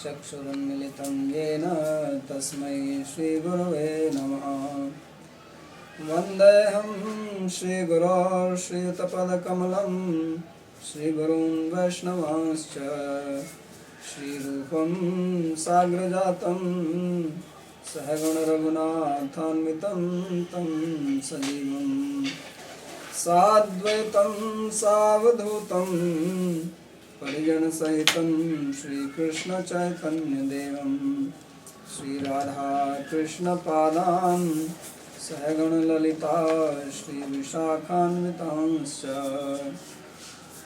चक्षुरुन्मिलितं येन तस्मै श्रीगुरवे नमः। वन्देऽहं श्रीगुरो श्रीयुतपदकमलं श्रीगुरून् वैष्णवांश्च श्रीरूपं साग्रजातं सहगणरघुनाथान्वितं तं सजीवं साद्वैतं सावधूतं परिजनसहितं श्रीकृष्ण चैतन्यदेवं श्रीराधाकृष्णपादान् सहगणललिता श्रीविशाखान्वितांश्च।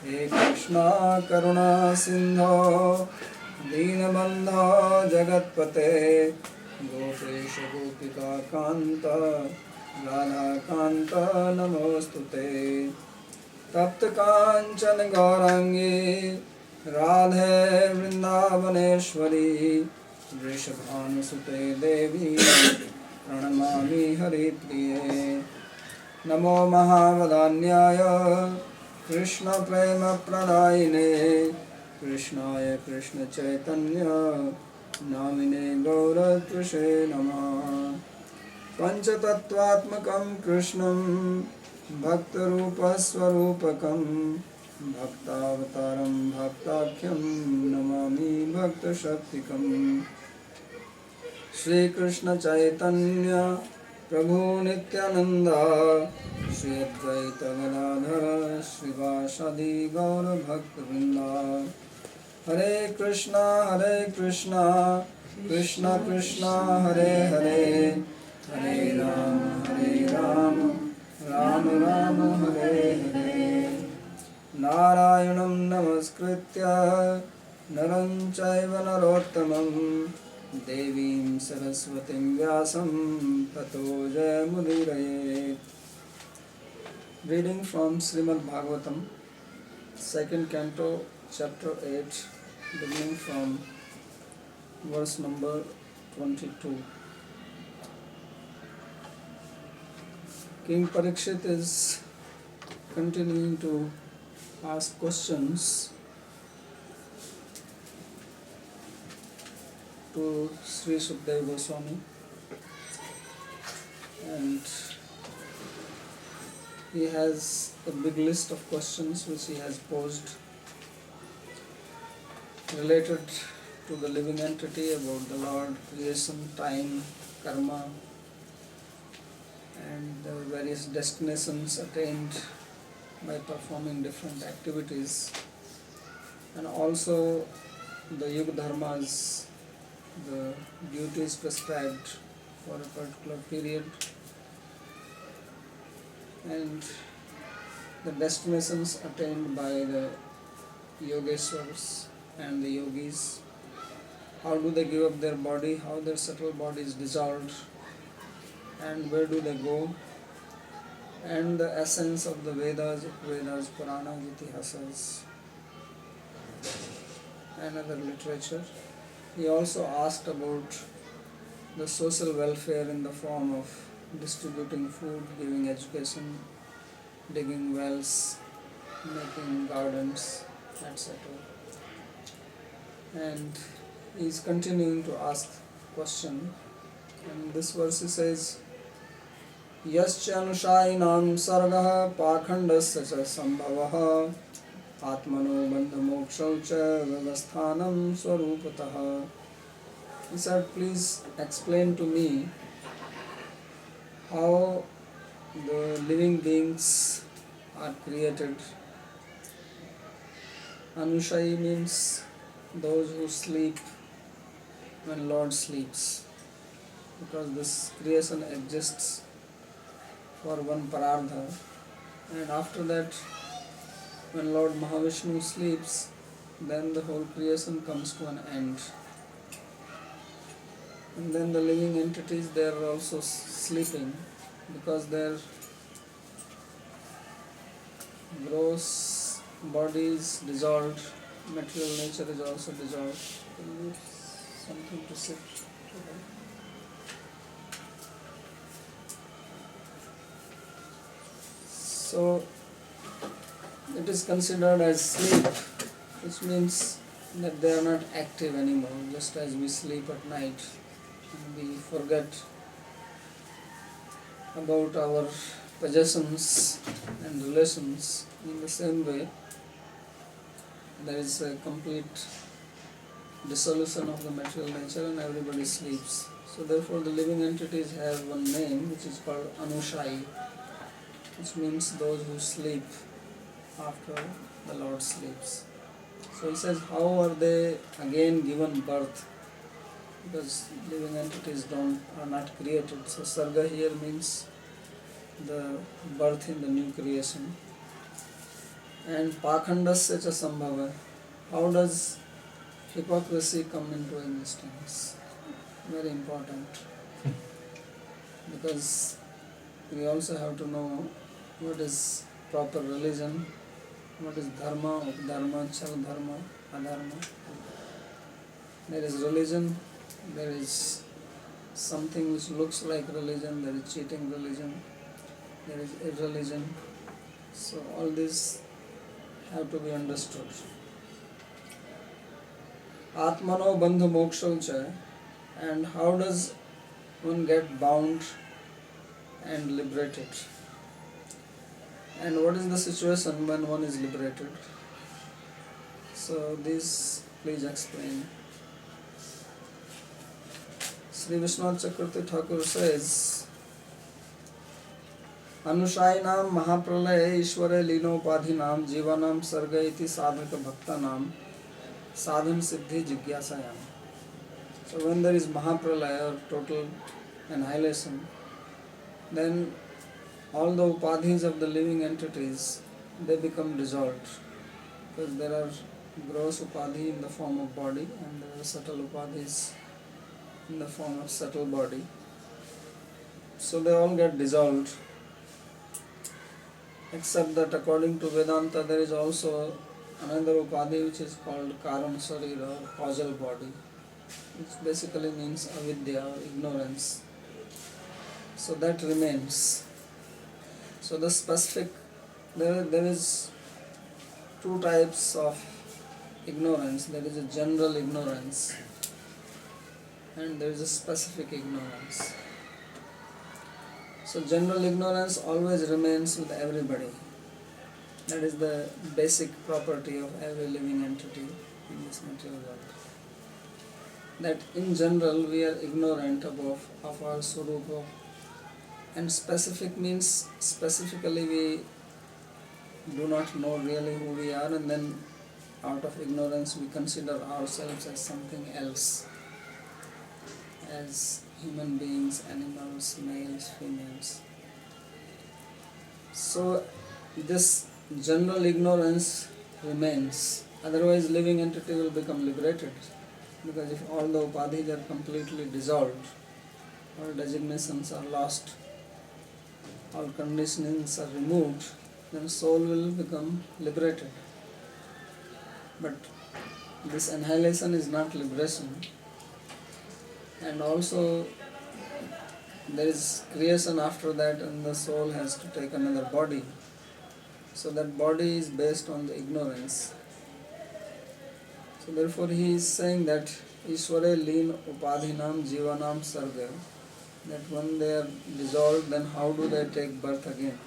हे कृष्णा करुणा सिन्धो दीनबन्धो जगत्पते गोपेश गोपिकान्त राधाकान्त नमोऽस्तुते। तप्त कांचन गौरांगी राधे वृंदावनेश्वरी वृषभानुसुते देवी प्रणमामि हरिप्रिये। नमो महावदान्याय कृष्ण प्रेम प्रदायिने कृष्णाय कृष्ण चैतन्य नामिने गौरत्वसे नमः। पंचतत्वात्मकं कृष्णं भक्तरूपस्वरूपकं भक्तावतारं भक्ताख्यं नमामि भक्तशक्तिकं। श्रीकृष्ण चैतन्य प्रभु नित्यानंद श्री अद्वैत गदाधर श्रीवासादि गौर भक्तवृंद। हरे कृष्णा कृष्णा कृष्णा हरे हरे हरे राम राम राम हरे हरे। नारायणं नमस्कृत्य नरं चैव नरोत्तमं देवीं सरस्वतीं व्यासं ततो जयमुदीरयेत्। Reading from Srimad Bhagavatam, second Canto, chapter 8, beginning from verse number 22. King Parikshit is continuing to ask questions to Sri Sukadeva Goswami, and he has a big list of questions which he has posed related to the living entity, about the Lord, creation, time, karma, and the various destinations attained by performing different activities, and also the yuga dharmas, the duties prescribed for a particular period, and the destinations attained by the yogeshwars and the yogis. How do they give up their body, how their subtle body is dissolved, and where do they go, and the essence of the Vedas, Vedas, Puranas, Itihasas, and other literature. He also asked about the social welfare in the form of distributing food, giving education, digging wells, making gardens, etc. And he is continuing to ask question. And this verse he says, Yascha anushayinam sargah pakhandasya cha sambhavah atmano bandhamokshau cha vyavasthanam swarupatah. He said, please explain to me how the living beings are created. Anushayi means those who sleep when Lord sleeps, because this creation exists for one parardha, and after that, when Lord Mahavishnu sleeps, then the whole creation comes to an end. And then the living entities, they are also sleeping, because their gross body is dissolved, material nature is also dissolved. Can you give something to sit? So it is considered as sleep, which means that they are not active anymore, just as we sleep at night and we forget about our possessions and relations. In the same way, there is a complete dissolution of the material nature and everybody sleeps. So therefore the living entities have one name which is called Anushai, which means those who sleep after the Lord sleeps. So he says, how are they again given birth? Because living entities are not created. So Sarga here means the birth in the new creation. And Pakhandasya cha sambhava. How does hypocrisy come into existence? Very important. Because we also have to know what is proper religion, what is dharma, updharma, chal dharma, adharma. There is religion, there is something which looks like religion, there is cheating religion, there is irreligion. So all these have to be understood. Atmano bandhu moksha, and how does one get bound and liberated? And what is the situation when one is liberated? So this please explain. Sri Vishwanath Chakravarti Thakur says, Anushayinam Mahapralaya Ishware Linopadhinam Jivanam Sarga iti Sadhaka Bhaktanam Sadhan Siddhi Jigyasayam. So when there is Mahapralaya or total annihilation, then all the upadhis of the living entities, they become dissolved. Because there are gross upadhi in the form of body and there are subtle upadhis in the form of subtle body. So they all get dissolved. Except that according to Vedanta there is also another upadhi which is called Karan Sarira or causal body, which basically means avidya or ignorance. So that remains. So the specific, there is two types of ignorance. There is a general ignorance and there is a specific ignorance. So general ignorance always remains with everybody. That is the basic property of every living entity in this material world. That in general we are ignorant of our Swarupa. And specific means specifically we do not know really who we are, and then out of ignorance we consider ourselves as something else, as human beings, animals, males, females. So this general ignorance remains, otherwise living entity will become liberated, because if all the upadhis are completely dissolved, all designations are lost, all conditionings are removed, then soul will become liberated. But this annihilation is not liberation. And also there is creation after that, and the soul has to take another body. So that body is based on the ignorance. So therefore he is saying that Ishware Leen Upadhinam Jivanam Sarga, that when they are dissolved, then how do they take birth again?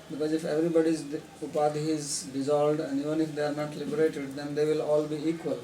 Because if everybody's upadhi is dissolved and even if they are not liberated, then they will all be equal.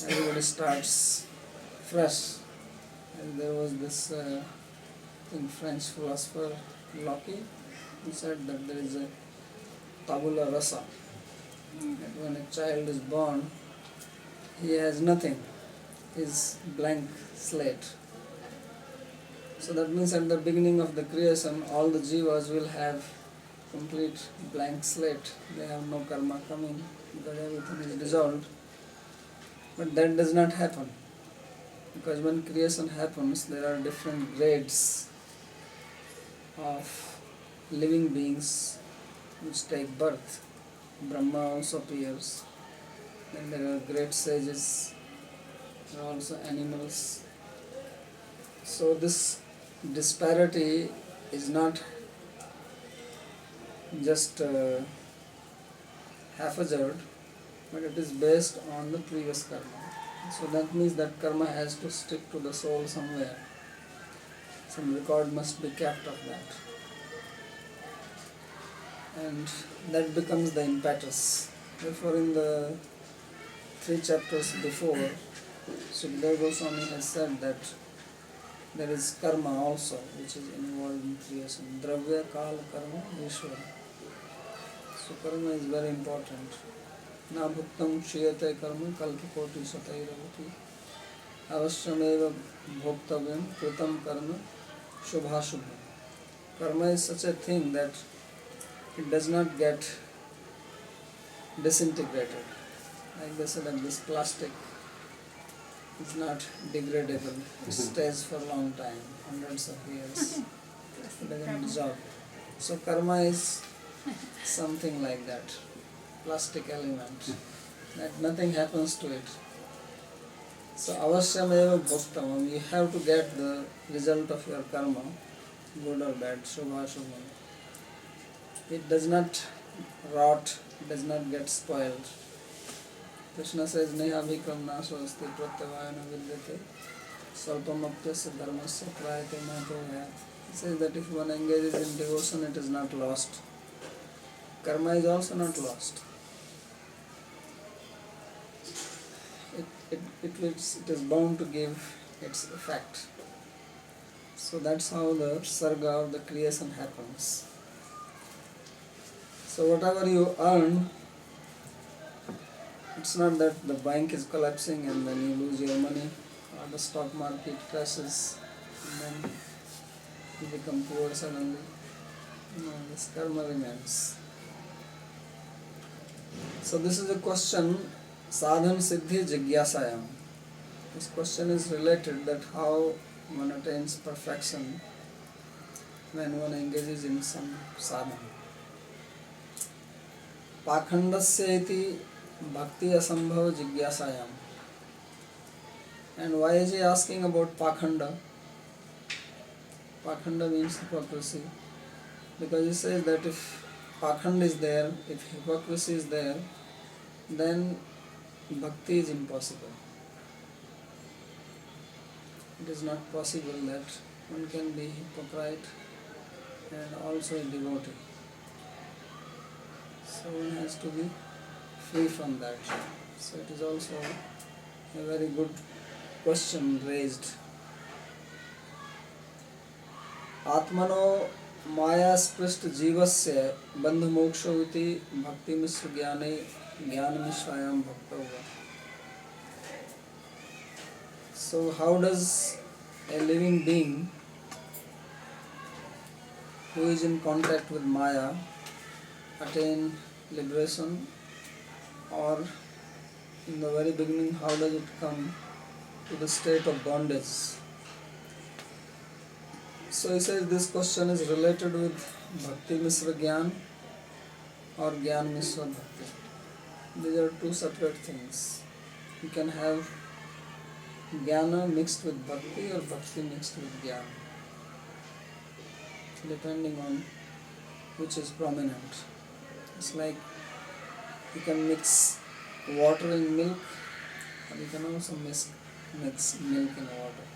Everybody starts fresh. And there was this French philosopher Locke, he said that there is a tabula rasa, that when a child is born, he has nothing, he is blank slate. So that means at the beginning of the creation, all the jivas will have complete blank slate. They have no karma coming because everything is dissolved. But that does not happen. Because when creation happens, there are different grades of living beings which take birth. Brahma also appears. Then there are great sages. There are also animals. So this disparity is not just haphazard, but it is based on the previous karma. So that means that karma has to stick to the soul somewhere. Some record must be kept of that. And that becomes the impetus. Therefore, in the 3 chapters before, Sukadeva Goswami has said that there is karma also, which is involved in creation. Dravya, Kala, Karma, Ishvara. So karma is very important. Na bhuktam kshiyate karma kalpakoti satairavati avashyameva bhoktavyam kritam karma shubhashubha. Karma is such a thing that it does not get disintegrated. Like they said that this plastic is not degradable. It stays for a long time, hundreds of years. It doesn't dissolve. So karma is something like that, plastic element, that nothing happens to it. So avasyameva bhoktam, you have to get the result of your karma, good or bad, shubha shubha. It does not rot, it does not get spoiled. Krishna says, Neha vikram naso asti pratyavayana vidyate salpamapyasya dharmasya prayate matovaya. He says that if one engages in devotion, it is not lost. Karma is also not lost. It is bound to give its effect. So that's how the sarga of the creation happens. So whatever you earn, it's not that the bank is collapsing and then you lose your money, or the stock market crashes and then you become poor suddenly. No, this karma remains. So this is a question, sadhan siddhi jigyasayam. This question is related that how one attains perfection when one engages in some sadhana. Pakhandasya iti bhakti asambhava jigyasayam. And why is he asking about pakhanda? Pakhanda means hypocrisy. Because he says that if pakhanda is there, if hypocrisy is there, then bhakti is impossible. It is not possible that one can be hypocrite and also a devotee. So one has to be free from that. So it is also a very good question raised. Atmano maya sprishta jivasya bandha moksha iti bhakti misra jnane jnana mishayam bhaktava. So how does a living being who is in contact with Maya attain liberation, or in the very beginning how does it come to the state of bondage? So he says this question is related with Bhakti Misra Gyan or Gyan Misra Bhakti. These are two separate things. You can have Jnana mixed with Bhakti or Bhakti mixed with Jnana, depending on which is prominent. It's like you can mix water in milk, or you can also mix milk in water.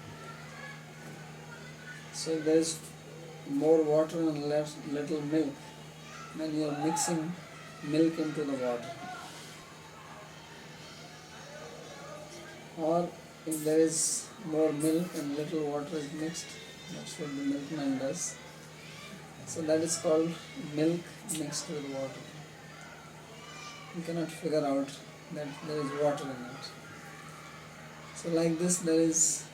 So if there is more water and little milk, then you are mixing milk into the water. Or if there is more milk and little water is mixed, that's what the milkman does. So that is called milk mixed with water. You cannot figure out that there is water in it. So like this there is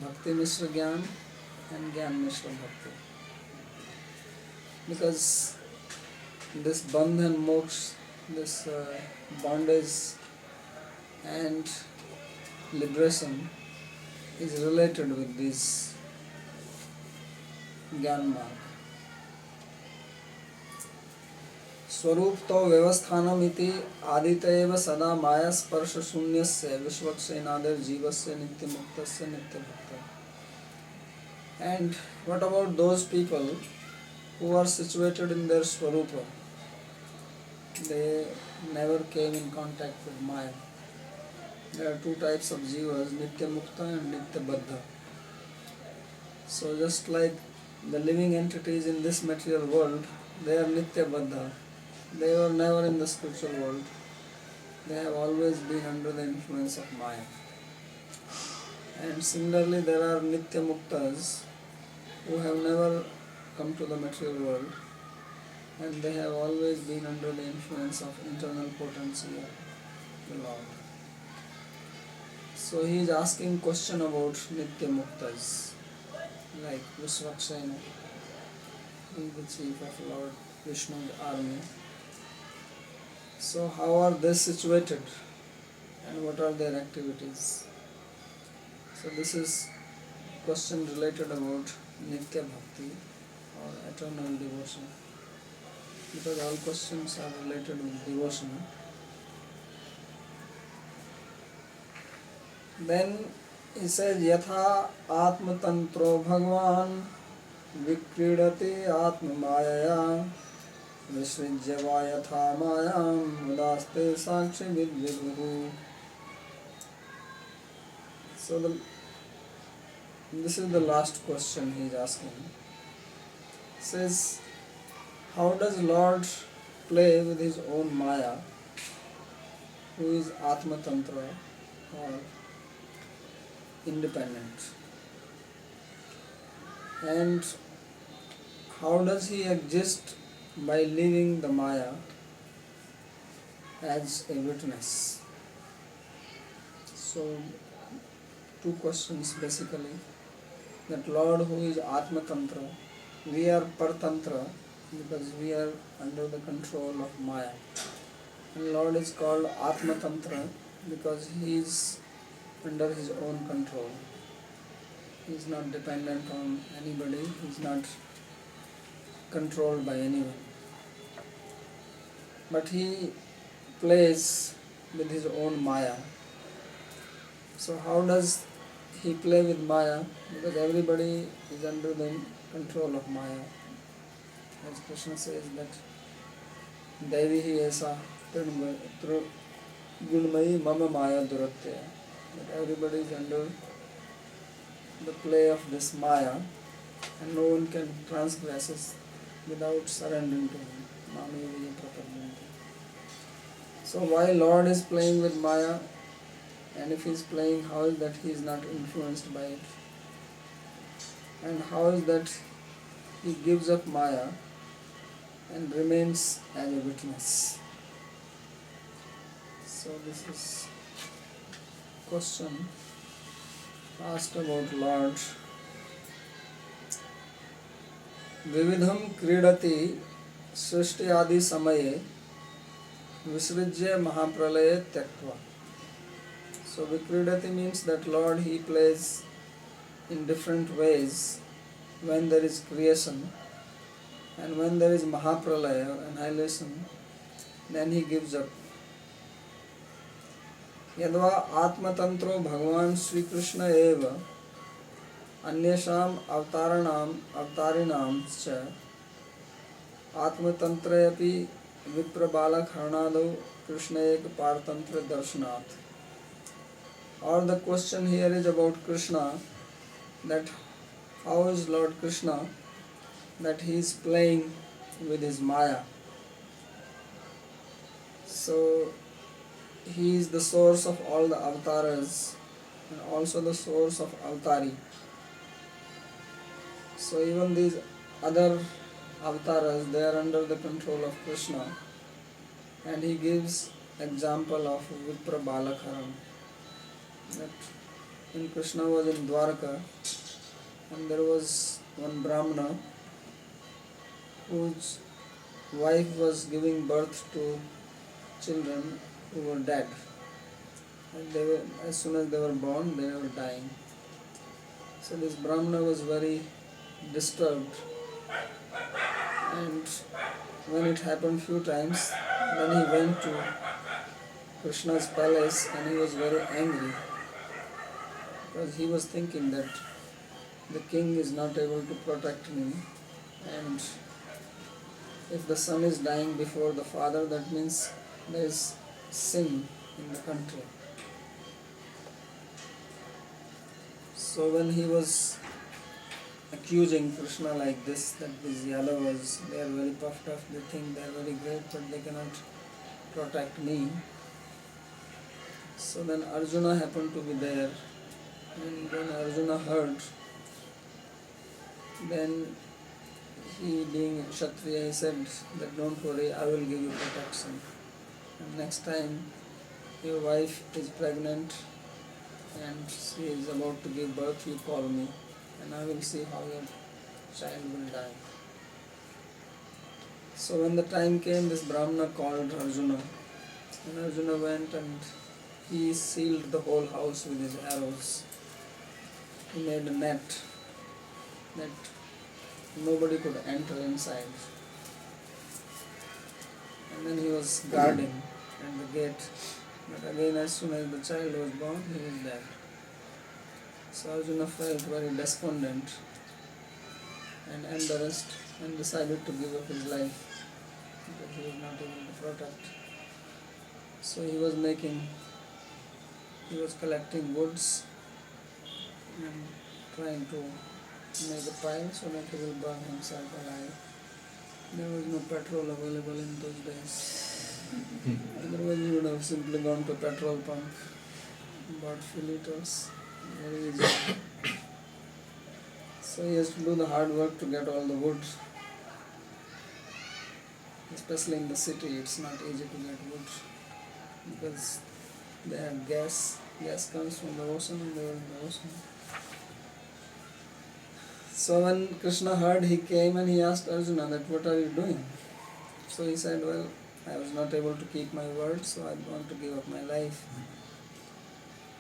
Bhakti Mishra Gyan and Gyan Mishra Bhakti. Because this bandha and moksha, this bondage and liberation is related with this Gyan mark. स्वरूपतो व्यवस्थानमिति आदितयेव सदा माया स्पर्श शून्यस्य विश्वक्सेनादिर जीवस्य नित्य मुक्तस्य नित्य भक्त. And what about those people who are situated in their swarupa? They never came in contact with Maya. There are two types of jivas, Nitya Mukta and Nitya Baddha. So just like the living entities in this material world, they are Nitya Baddha. They were never in the spiritual world. They have always been under the influence of Maya. And similarly, there are Nitya Muktas who have never come to the material world, and they have always been under the influence of internal potency of the Lord. So he is asking question about Nitya Muktas, like Vishwakshena, he is the chief of Lord Vishnu's army. So how are they situated and what are their activities? So this is question related about Nitya Bhakti or eternal devotion, because all questions are related with devotion. Then he says, Yatha Atma Tantro Bhagwan Vikridati Atma Mayaya Visrijyava Yatha Mayam Mudaste Sakshi Vidviduhu. So this is the last question he is asking. He says, how does Lord play with his own Maya, who is Atma Tantra or independent? And how does he exist by leaving the Maya as a witness? So, two questions basically. That Lord who is Atma Tantra, we are Partantra because we are under the control of Maya. And Lord is called Atma Tantra because he is under his own control. He is not dependent on anybody, he is not controlled by anyone. But he plays with his own Maya. So how does he play with Maya? Because everybody is under the control of Maya. As Krishna says that Devi hi esa gunmayi mama Maya duratya. That everybody is under the play of this Maya and no one can transgress it without surrendering to him. Mami viya prapadyanti. So why Lord is playing with Maya? And if he is playing, how is that he is not influenced by it? And how is that he gives up Maya and remains as a witness? So this is question asked about Lord. Vividham kridati srishti adi samaye visrijya mahapralaya tyaktva. So Vikridati means that Lord he plays in different ways when there is creation, and when there is Mahapralaya or annihilation, then he gives up. Yadva Atmatantro Bhagavan Sri Krishna eva Anyasham avtarinam cha Atmatantrayapi Viprabala Kharnado Krishna ek Partantra Darshanat. Or the question here is about Krishna, that how is Lord Krishna that he is playing with his Maya. So he is the source of all the avatars and also the source of avatari. So even these other avatars, they are under the control of Krishna, and he gives example of Vipra Balakaram. That when Krishna was in Dwarka, and there was one Brahmana whose wife was giving birth to children who were dead, and they were, as soon as they were born, they were dying. So this Brahmana was very disturbed, and when it happened few times, then he went to Krishna's palace and he was very angry, because he was thinking that the king is not able to protect him, and if the son is dying before the father, that means there is sin in the country. So when he was accusing Krishna like this, that these Yadavas, they are very puffed up, they think they are very great, but they cannot protect me. So then Arjuna happened to be there, and when Arjuna heard, then he being a Kshatriya, he said that don't worry, I will give you protection. And next time your wife is pregnant and she is about to give birth, you call me and I will see how your child will die. So when the time came, this Brahmana called Arjuna, and Arjuna went and he sealed the whole house with his arrows. He made a net that nobody could enter inside. And then he was guarding at the gate. But again, as soon as the child was born, he was dead. So Arjuna felt very despondent and embarrassed and decided to give up his life because he was not able to protect. So he was collecting woods and trying to make a pile so that he will burn himself alive. There was no petrol available in those days. Otherwise he would have simply gone to a petrol pump, bought few liters, very easy. So he has to do the hard work to get all the wood. Especially in the city, it's not easy to get wood because they have gas. Gas comes from the ocean and they were in the ocean. So when Krishna heard, he came and he asked Arjuna that what are you doing? So he said, well, I was not able to keep my word, so I want to give up my life.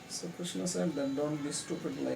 So Krishna said that don't be stupid like